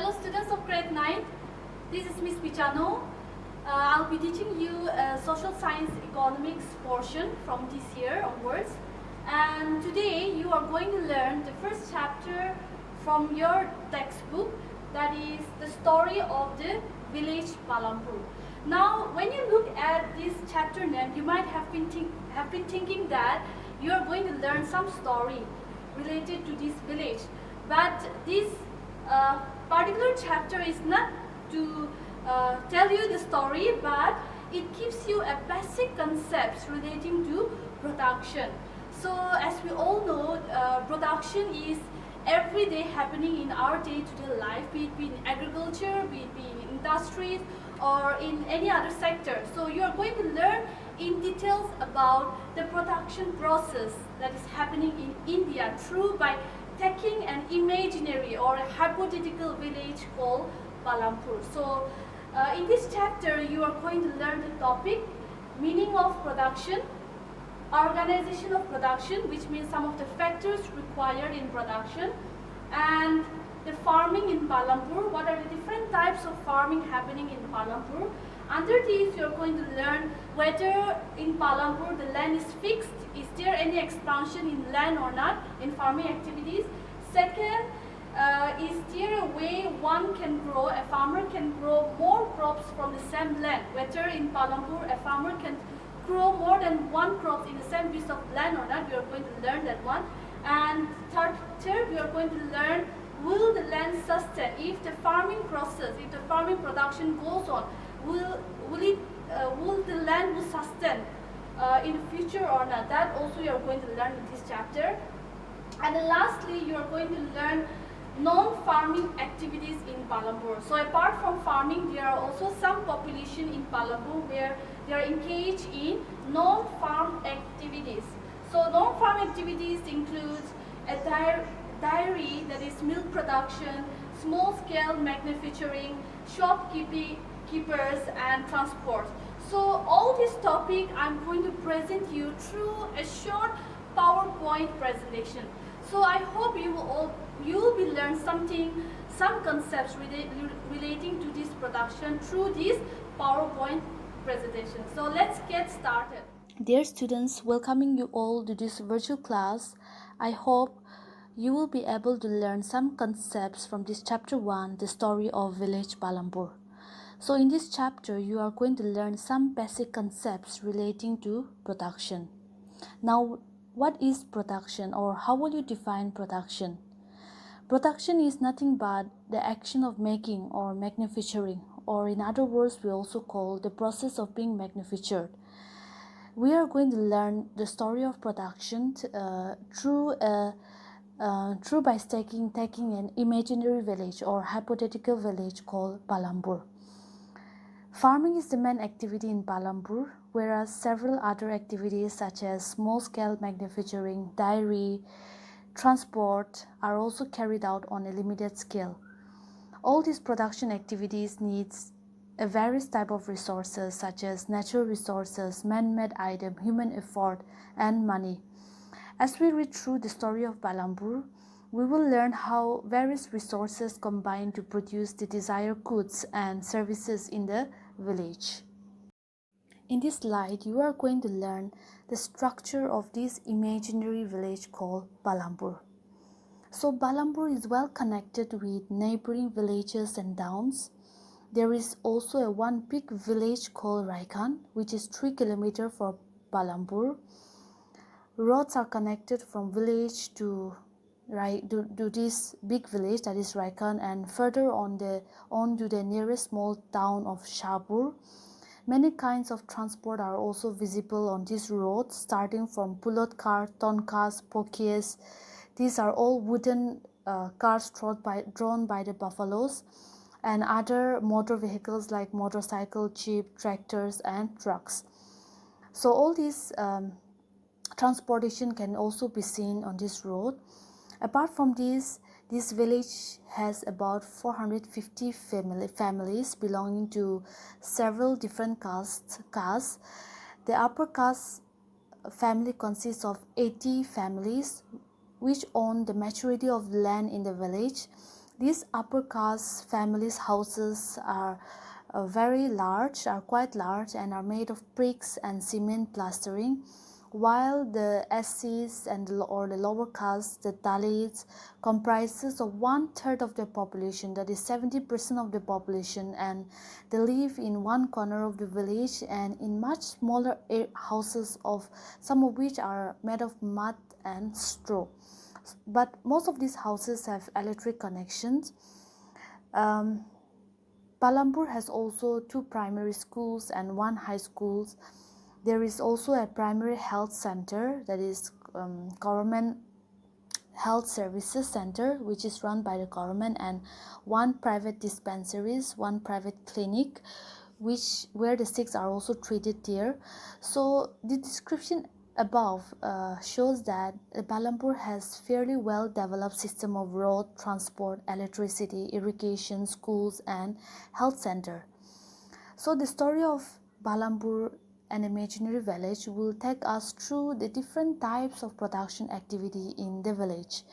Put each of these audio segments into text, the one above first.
Hello students of grade 9, this is Miss Pichano. I'll be teaching you a social science economics portion from this year onwards. And today you are going to learn the first chapter from your textbook, that is the story of the village Palampur. Now when you look at this chapter name, you might have been thinking that you are going to learn some story related to this village. But this particular chapter is not to tell you the story, but it gives you a basic concepts relating to production. So as we all know, production is every day happening in our day-to-day life, be it in agriculture, be it in industries, or in any other sector. So you are going to learn in details about the production process that is happening in India through by taking an imaginary or a hypothetical village called Palampur. So in this chapter you are going to learn the topic meaning of production, organization of production, which means some of the factors required in production, and the farming in Palampur, what are the different types of farming happening in Palampur. Under these you are going to learn whether in Palampur the land is fixed, is there any expansion in land or not in farming activities. Second, is there a way a farmer can grow more crops from the same land, whether in Palampur a farmer can grow more than one crop in the same piece of land or not. We are going to learn that one. And third we are going to learn, will the land sustain if the farming process, if the farming production goes on, will the land will sustain in the future or not. That also you are going to learn in this chapter. And then lastly you are going to learn non-farming activities in Palampur. So apart from farming, there are also some population in Palampur where they are engaged in non-farm activities. So non-farm activities includes a dairy, that is milk production, small-scale manufacturing, shopkeepers, and transport. So all this topic I'm going to present you through a short PowerPoint presentation. So I hope you will be learn something, some concepts relating to this production through this PowerPoint presentation. So let's get started. Dear students, welcoming you all to this virtual class. I hope you will be able to learn some concepts from this chapter 1, the story of village Palampur. So in this chapter, you are going to learn some basic concepts relating to production. Now, what is production, or how will you define production? Production is nothing but the action of making or manufacturing, or in other words, we also call the process of being manufactured. We are going to learn the story of production through by taking an imaginary village or hypothetical village called Palampur. Farming is the main activity in Palampur, whereas several other activities such as small-scale manufacturing, dairy, transport are also carried out on a limited scale. All these production activities needs a various type of resources such as natural resources, man-made item, human effort, and money. As we read through the story of Palampur, we will learn how various resources combine to produce the desired goods and services in the village. In this slide, you are going to learn the structure of this imaginary village called Palampur. So Palampur is well connected with neighboring villages and towns. There is also a one big village called Raikan, which is 3 kilometers from Palampur. Roads are connected from village to this big village, that is Raikan, and further on to the nearest small town of Shapur. Many kinds of transport are also visible on this road, starting from pulot car, tonkas, pokies. These are all wooden cars drawn by the buffaloes, and other motor vehicles like motorcycle, jeep, tractors, and trucks. So all these transportation can also be seen on this road. Apart from this village has about 450 families belonging to several different castes. The upper caste family consists of 80 families which own the majority of land in the village. These upper caste families' houses are quite large, and are made of bricks and cement plastering, while the SCs or the lower caste, the Dalits, comprises of 1/3 of the population, that is 70% of the population, and they live in one corner of the village and in much smaller houses, of some of which are made of mud and straw. But most of these houses have electric connections. Palampur has also 2 primary schools and 1 high school. There is also a primary health center, that is government health services center, which is run by the government, and 1 private dispensaries, 1 private clinic, where the sick are also treated there. So the description above shows that Palampur has fairly well developed system of road transport, electricity, irrigation, schools, and health center. So the story of Palampur, an imaginary village, will take us through the different types of production activity in the village.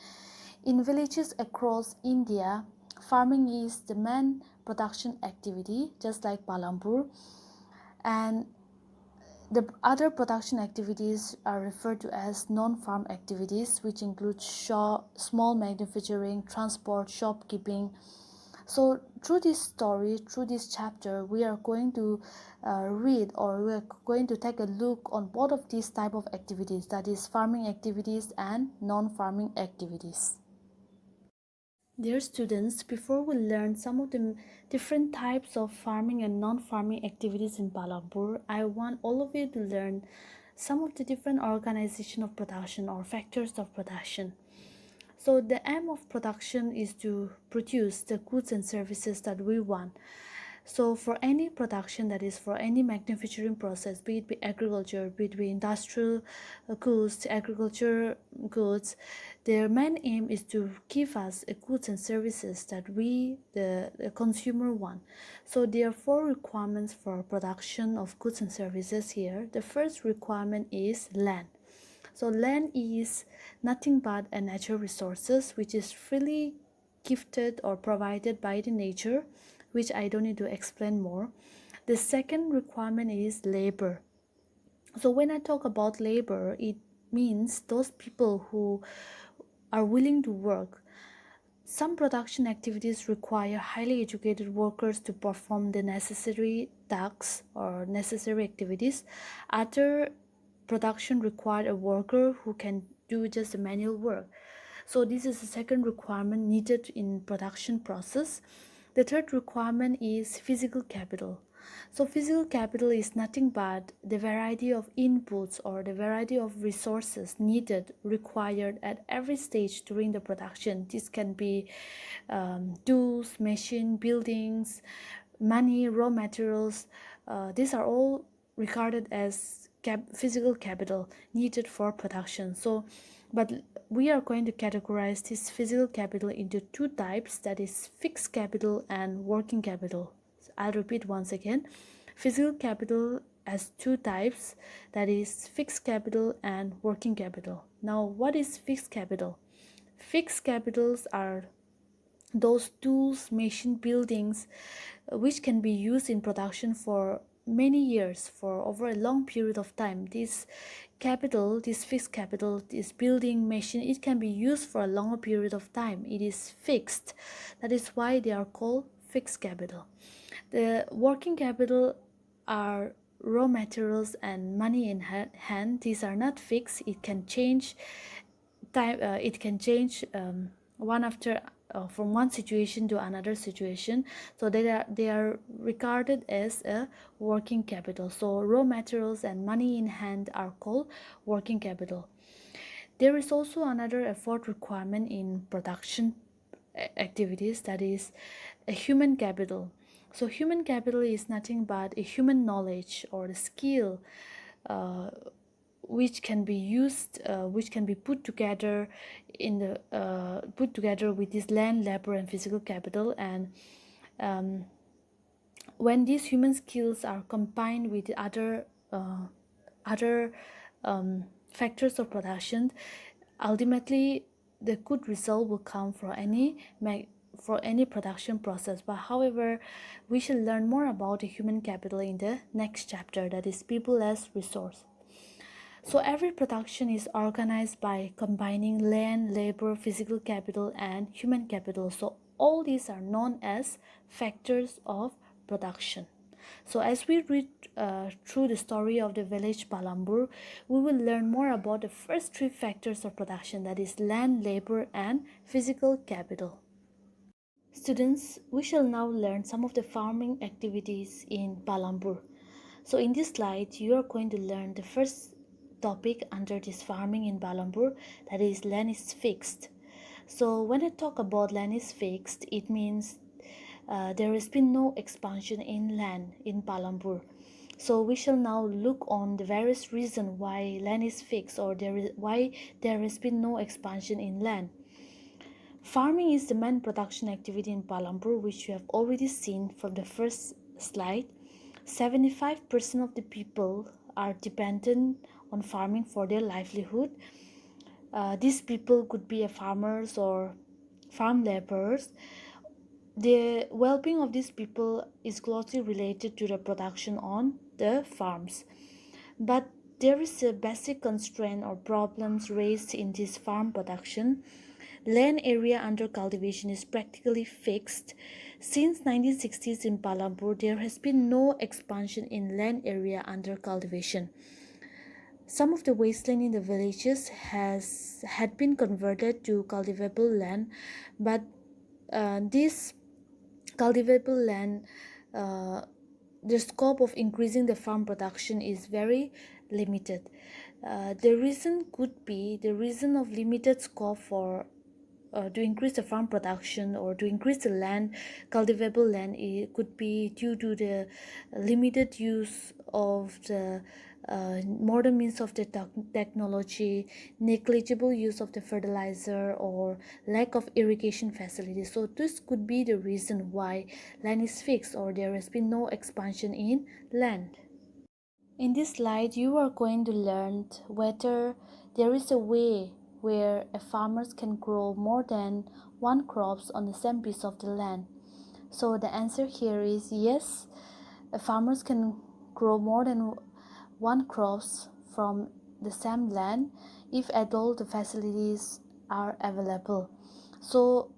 In villages across India, farming is the main production activity, just like Palampur, and the other production activities are referred to as non-farm activities, which include small manufacturing, transport, shopkeeping. So through this story, through this chapter, we are going to read, or we are going to take a look on both of these type of activities, that is farming activities and non-farming activities. Dear students, before we learn some of the different types of farming and non-farming activities in Palampur, I want all of you to learn some of the different organization of production or factors of production. So the aim of production is to produce the goods and services that we want. So for any production, that is for any manufacturing process, be it agriculture, be it industrial goods, agriculture goods, their main aim is to give us goods and services that we, the consumer, want. So there are 4 requirements for production of goods and services here. The first requirement is land. So land is nothing but a natural resources which is freely gifted or provided by the nature, which I don't need to explain more. The second requirement is labor. So when I talk about labor, it means those people who are willing to work. Some production activities require highly educated workers to perform the necessary tasks or necessary activities. Other production require a worker who can do just the manual work. So this is the second requirement needed in production process. The third requirement is physical capital. So physical capital is nothing but the variety of inputs or the variety of resources needed, required at every stage during the production. This can be tools, machine, buildings, money, raw materials. These are all regarded as physical capital needed for production. But we are going to categorize this physical capital into 2 types, that is fixed capital and working capital. I'll repeat once again. Physical capital has 2 types, that is fixed capital and working capital. Now, what is fixed capital? Fixed capitals are those tools, machine, buildings which can be used in production for many years, for over a long period of time. This capital, this fixed capital, this building, machine, it can be used for a longer period of time. It is fixed. That is why they are called fixed capital. The working capital are raw materials and money in hand. These are not fixed. It can change time. It can change one after from one situation to another situation. So they are regarded as a working capital. So raw materials and money in hand are called working capital. There is also another effort requirement in production activities, that is a human capital. So human capital is nothing but a human knowledge or the skill which can be used, which can be put together with this land, labor, and physical capital. And when these human skills are combined with the other factors of production, ultimately the good result will come for any production process. But however, we shall learn more about the human capital in the next chapter, that is people as resource. So every production is organized by combining land, labor, physical capital, and human capital. So all these are known as factors of production. So as we read through the story of the village Palampur, we will learn more about the first three factors of production, that is land, labor, and physical capital. Students, we shall now learn some of the farming activities in Palampur. So in this slide, you are going to learn the first topic under this farming in Palampur, that is land is fixed. So when I talk about land is fixed, it means there has been no expansion in land in Palampur. So we shall now look on the various reasons why land is fixed, or why there has been no expansion in land. Farming is the main production activity in Palampur, which you have already seen from the first slide. 75% of the people are dependent on farming for their livelihood. These people could be farmers or farm laborers. The well-being of these people is closely related to the production on the farms. But there is a basic constraint or problems raised in this farm production. Land area under cultivation is practically fixed. Since 1960s in Palampur, there has been no expansion in land area under cultivation. Some of the wasteland in the villages had been converted to cultivable land, but this cultivable land, the scope of increasing the farm production is very limited. The reason of limited scope for to increase the farm production or to increase the land, cultivable land, it could be due to the limited use of the modern means of the technology, negligible use of the fertilizer, or lack of irrigation facilities. So this could be the reason why land is fixed or there has been no expansion in land. In this slide, you are going to learn whether there is a way where a farmers can grow more than one crops on the same piece of the land. So the answer here is yes, farmers can grow more than one crops from the same land if at all the facilities are available. So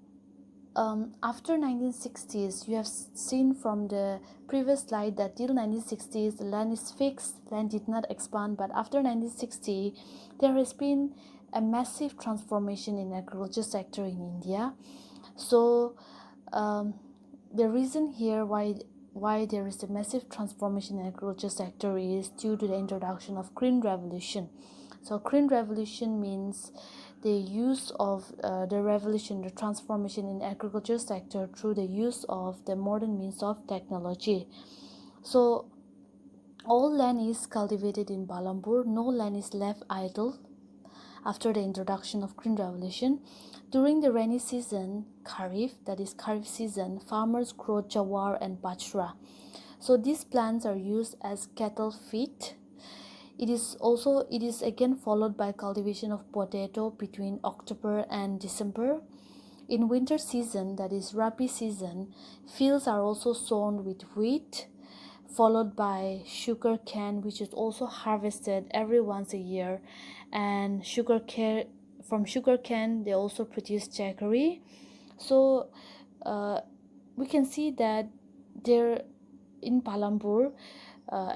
after 1960s, you have seen from the previous slide that till 1960s the land is fixed, land did not expand. But after 1960, there has been a massive transformation in agriculture sector in India. So the reason here why there is a massive transformation in agriculture sector is due to the introduction of Green Revolution. So Green Revolution means the use of the transformation in agriculture sector through the use of the modern means of technology. So all land is cultivated in Palampur. No land is left idle after the introduction of Green Revolution. During the rainy season, Kharif, that is Kharif season, farmers grow jawar and bajra. So these plants are used as cattle feed. It is again followed by cultivation of potato between October and December. In winter season, that is Rabi season, fields are also sown with wheat, followed by sugar cane, which is also harvested every once a year. And from sugar cane, they also produce jaggery. So we can see that there in Palampur,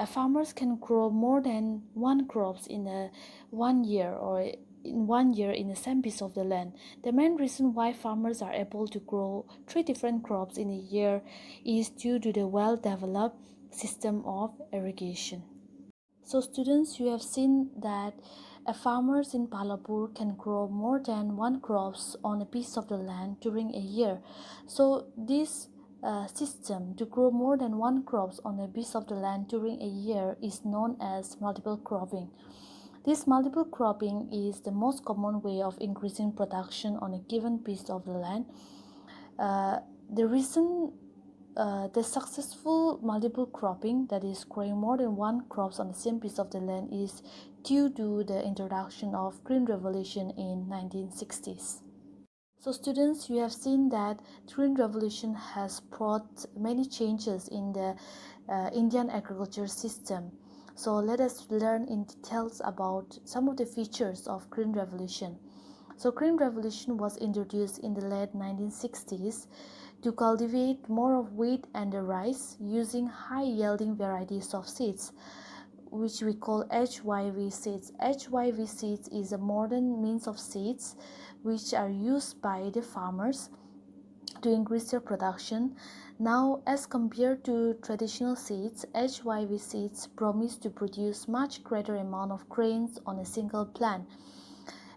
farmers can grow more than one crops in a 1 year, or in 1 year in the same piece of the land. The main reason why farmers are able to grow 3 different crops in a year is due to the well-developed system of irrigation. So students, you have seen that farmers in Palampur can grow more than one crops on a piece of the land during a year. So this system to grow more than one crops on a piece of the land during a year is known as multiple cropping. This multiple cropping is the most common way of increasing production on a given piece of the land. The reason the successful multiple cropping, that is growing more than one crops on the same piece of the land, is due to the introduction of Green Revolution in 1960s. So students, you have seen that Green Revolution has brought many changes in the Indian agriculture system. So let us learn in details about some of the features of Green Revolution. So Green Revolution was introduced in the late 1960s to cultivate more of wheat and the rice using high-yielding varieties of seeds, which we call HYV seeds. HYV seeds is a modern means of seeds which are used by the farmers to increase their production. Now, as compared to traditional seeds, HYV seeds promise to produce much greater amount of grains on a single plant.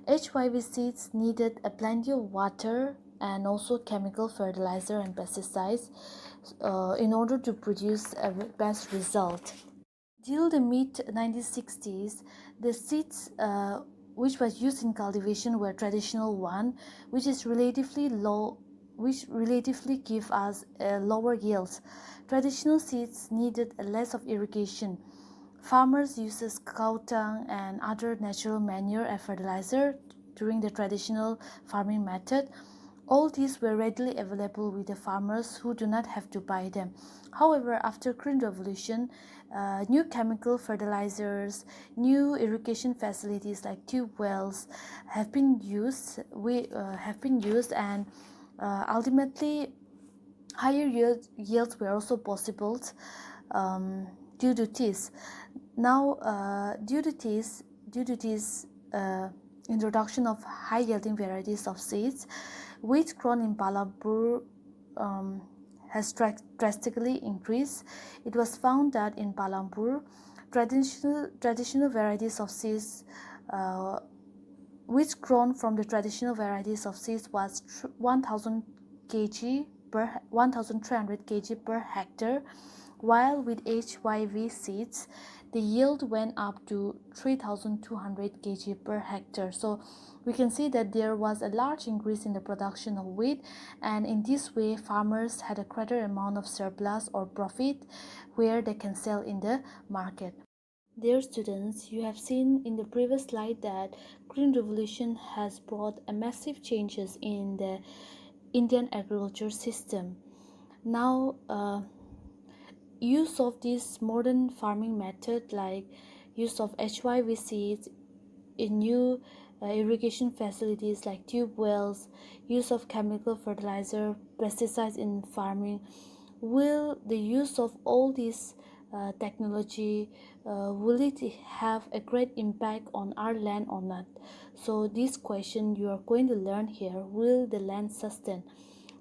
HYV seeds needed a plenty of water and also chemical fertilizer and pesticides in order to produce a best result. Till the mid 1960s, the seeds which was used in cultivation were traditional one, which is relatively low, which relatively give us lower yields. Traditional seeds needed less of irrigation. Farmers uses cow dung and other natural manure as fertilizer during the traditional farming method. All these were readily available with the farmers who do not have to buy them. However, after Green Revolution, new chemical fertilizers, new irrigation facilities like tube wells have been used. And ultimately higher yields were also possible due to this. Now, due to this introduction of high yielding varieties of seeds, wheat grown in Palampur has drastically increased. It was found that in Palampur, traditional varieties of seeds wheat grown from the traditional varieties of seeds was 1,000 kg per 1,300 kg per hectare, while with HYV seeds the yield went up to 3,200 kg per hectare. So we can see that there was a large increase in the production of wheat, and in this way farmers had a greater amount of surplus or profit where they can sell in the market. Dear students, you have seen in the previous slide that Green Revolution has brought a massive changes in the Indian agriculture system. Now, use of this modern farming method like use of HYV seeds in new irrigation facilities like tube wells, use of chemical fertilizer, pesticides in farming, will the use of all this technology will it have a great impact on our land or not? So this question you are going to learn here: will the land sustain?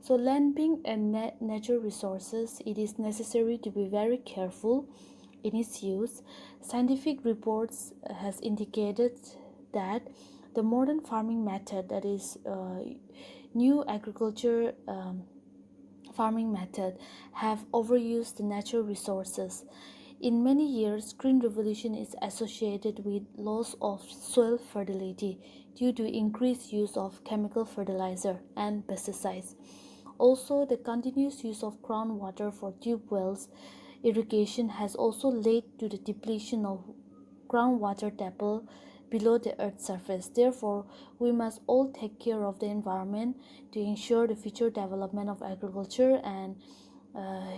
So land being a natural resources, it is necessary to be very careful in its use. Scientific reports has indicated that the modern farming method, that is new agriculture farming method, have overused the natural resources. In many years, Green Revolution is associated with loss of soil fertility due to increased use of chemical fertilizer and pesticides. Also, the continuous use of groundwater for tube wells irrigation has also led to the depletion of groundwater table below the earth's surface. Therefore, we must all take care of the environment to ensure the future development of agriculture and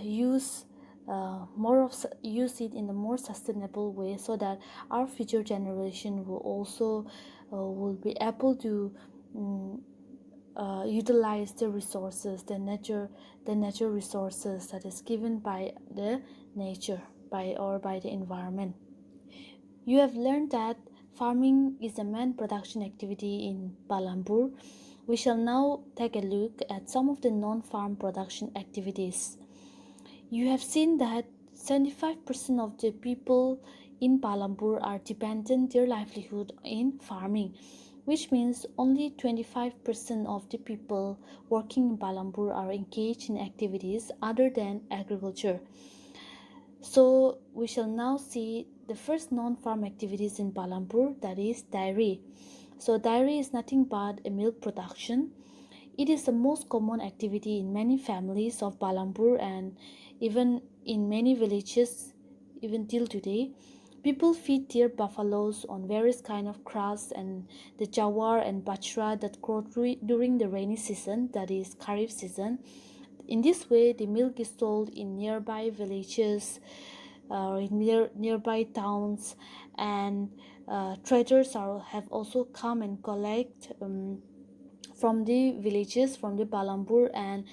use it in a more sustainable way, so that our future generation will also will be able to utilize the resources, the natural resources that is given by the nature, by the environment. You have learned that farming is a main production activity in Palampur. We shall now take a look at some of the non-farm production activities. You have seen that 75% of the people in Palampur are dependent their livelihood in farming, which means only 25% of the people working in Palampur are engaged in activities other than agriculture. So we shall now see the first non-farm activities in Palampur, that is dairy. So dairy is nothing but a milk production. It is the most common activity in many families of Palampur and even in many villages even till today. People feed their buffaloes on various kind of grass and the jawar and bajra that grow during the rainy season, that is Kharif season. In this way, the milk is sold in nearby villages or in nearby towns, and traders have also come and collect from the villages, from the Palampur, and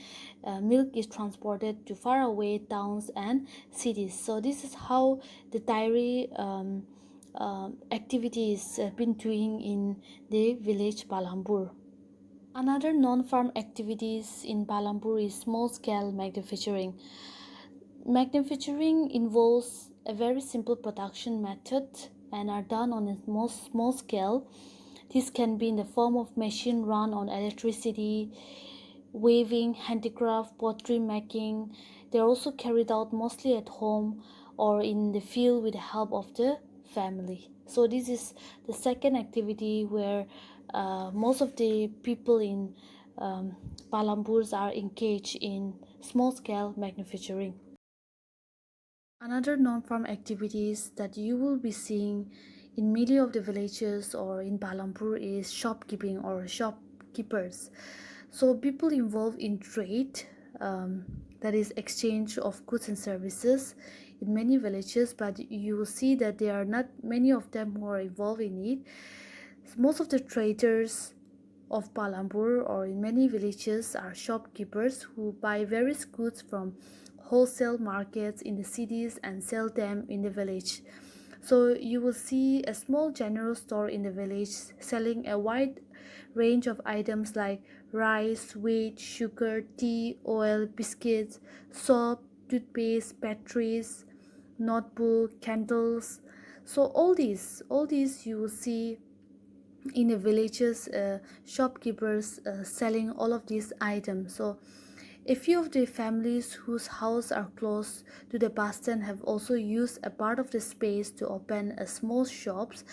milk is transported to faraway towns and cities. So this is how the dairy activities been doing in the village Palampur. Another non-farm activities in Palampur is small-scale manufacturing. Manufacturing involves a very simple production method and are done on a small scale. This can be in the form of machine run on electricity, weaving, handicraft, pottery making. They are also carried out mostly at home or in the field with the help of the family. So this is the second activity where most of the people in Palampurs are engaged in small scale manufacturing. Another non-farm activities that you will be seeing in many of the villages or in Palampur is shopkeeping or shopkeepers. So people involved in trade, that is exchange of goods and services in many villages, but you will see that there are not many of them who are involved in it. Most of the traders of Palampur or in many villages are shopkeepers who buy various goods from wholesale markets in the cities and sell them in the village. So you will see a small general store in the village selling a wide range of items like rice, wheat, sugar, tea, oil, biscuits, soap, toothpaste, batteries, notebook, candles. So all these you will see in the villages, shopkeepers selling all of these items. So a few of the families whose houses are close to the bus stand have also used a part of the space to open a small shops.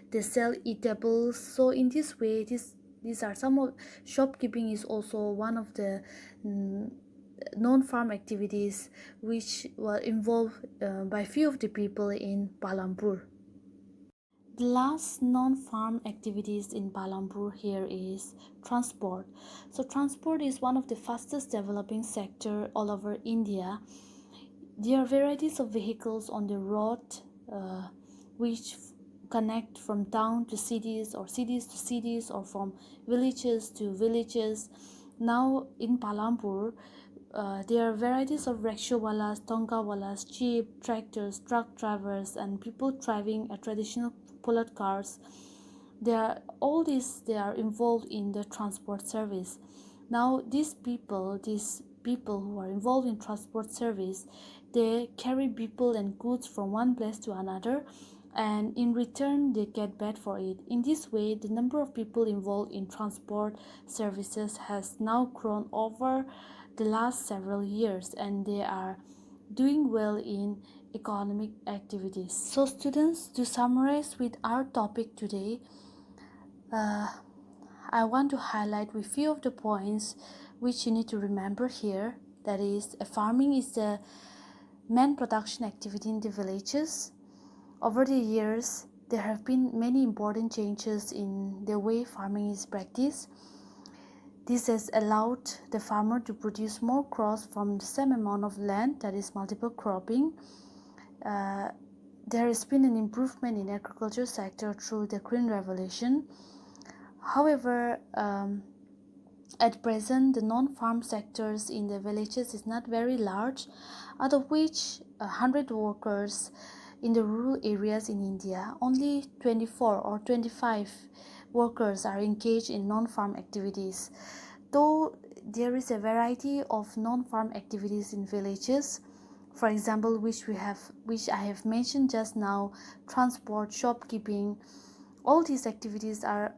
They sell eatables. So in this way, these are some of shopkeeping is also one of the non-farm activities which were involved by few of the people in Palampur. The last non-farm activities in Palampur here is transport. So transport is one of the fastest developing sector all over India. There are varieties of vehicles on the road which connect from town to cities or cities to cities or from villages to villages. Now in Palampur, there are varieties of rickshawalas, tongawalas, jeep, tractors, truck drivers, and people driving a traditional pulled cars. They are involved in the transport service. Now these people who are involved in transport service, they carry people and goods from one place to another, and in return they get paid for it. In this way, the number of people involved in transport services has now grown over the last several years, and they are doing well in economic activities. So students, to summarize with our topic today, I want to highlight a few of the points which you need to remember here. That is, farming is the main production activity in the villages. Over the years, there have been many important changes in the way farming is practiced. This has allowed the farmer to produce more crops from the same amount of land, that is multiple cropping. There has been an improvement in agriculture sector through the Green Revolution. However, at present, the non-farm sectors in the villages is not very large, out of which 100 workers in the rural areas in India, only 24 or 25 workers are engaged in non-farm activities. Though there is a variety of non-farm activities in villages, for example, which I have mentioned just now, transport, shopkeeping, all these activities are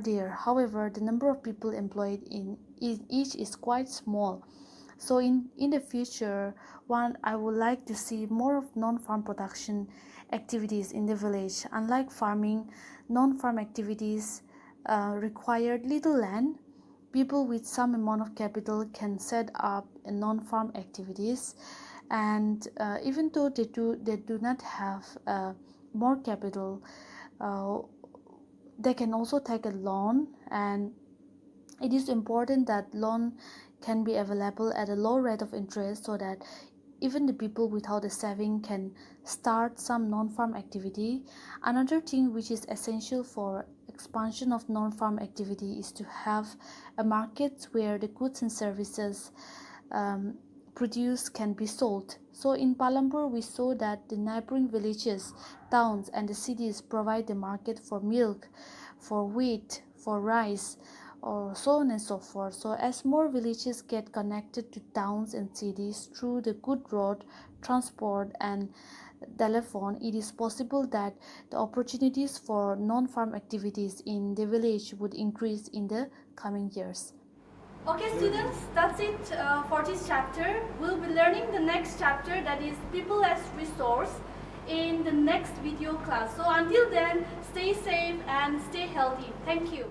there. However, the number of people employed in each is quite small. So in the future, I would like to see more of non-farm production activities in the village. Unlike farming, non-farm activities required little land. People with some amount of capital can set up a non-farm activities, And even though they do not have more capital, uh, they can also take a loan, and it is important that loan can be available at a low rate of interest so that even the people without a saving can start some non-farm activity. Another thing which is essential for expansion of non-farm activity is to have a market where the goods and services produced can be sold. So in Palampur, we saw that the neighboring villages, towns, and the cities provide the market for milk, for wheat, for rice, or so on and so forth. So as more villages get connected to towns and cities through the good road, transport, and telephone, it is possible that the opportunities for non-farm activities in the village would increase in the coming years. Okay students, that's it for this chapter. We'll be learning the next chapter, that is people as resource, in the next video class. So until then, stay safe and stay healthy. Thank you.